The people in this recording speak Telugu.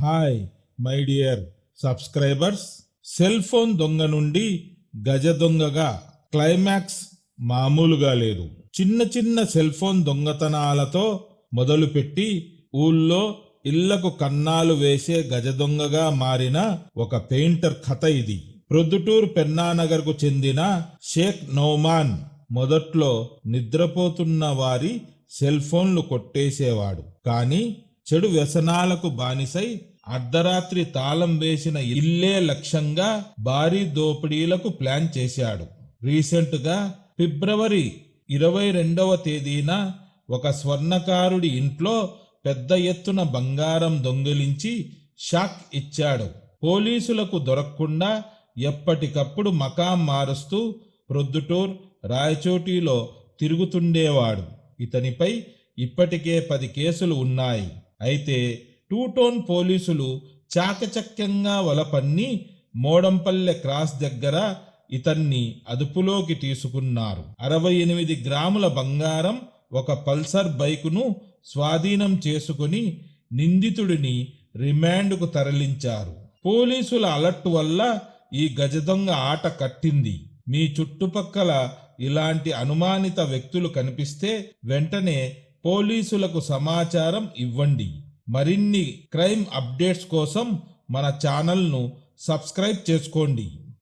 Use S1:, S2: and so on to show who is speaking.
S1: Hi my dear subscribers. Cell phone దొంగ నుండి గజ దొంగగా క్లైమాక్స్ మామూలుగా లేదు. చిన్న చిన్న సెల్ ఫోన్ దొంగతనాలతో మొదలుపెట్టి ఊళ్ళో ఇళ్లకు కన్నాలు వేసే గజ దొంగగా మారిన ఒక పెయింటర్ కథ ఇది. ప్రొద్దుటూరు పెన్నానగర్కు చెందిన షేక్ నౌమాన్ మొదట్లో నిద్రపోతున్న వారి సెల్ ఫోన్లు కొట్టేసేవాడు. కానీ చెడు వ్యసనాలకు బానిసై అర్ధరాత్రి తాళం వేసిన ఇల్లే లక్ష్యంగా భారీ దోపిడీలకు ప్లాన్ చేశాడు. రీసెంట్గా ఫిబ్రవరి 22వ తేదీన ఒక స్వర్ణకారుడి ఇంట్లో పెద్ద ఎత్తున బంగారం దొంగిలించి షాక్ ఇచ్చాడు. పోలీసులకు దొరకకుండా ఎప్పటికప్పుడు మకాం మారుస్తూ ప్రొద్దుటూర్ రాయచోటిలో తిరుగుతుండేవాడు. ఇతనిపై ఇప్పటికే 10 కేసులు ఉన్నాయి. అయితే టూ టౌన్ పోలీసులు చాకచక్యంగా వలపన్ని మోడంపల్లె క్రాస్ దగ్గర ఇతన్ని అదుపులోకి తీసుకున్నారు. 68 గ్రాముల బంగారం, ఒక పల్సర్ బైకును స్వాధీనం చేసుకుని నిందితుడిని రిమాండ్కు తరలించారు. పోలీసుల అలర్ట్ వల్ల ఈ గజదొంగ ఆట కట్టింది. మీ చుట్టుపక్కల ఇలాంటి అనుమానిత వ్యక్తులు కనిపిస్తే వెంటనే పోలీసులకు సమాచారం ఇవ్వండి. మరిన్ని క్రైమ్ అప్డేట్స్ కోసం మన ఛానల్ను సబ్స్క్రైబ్ చేసుకోండి.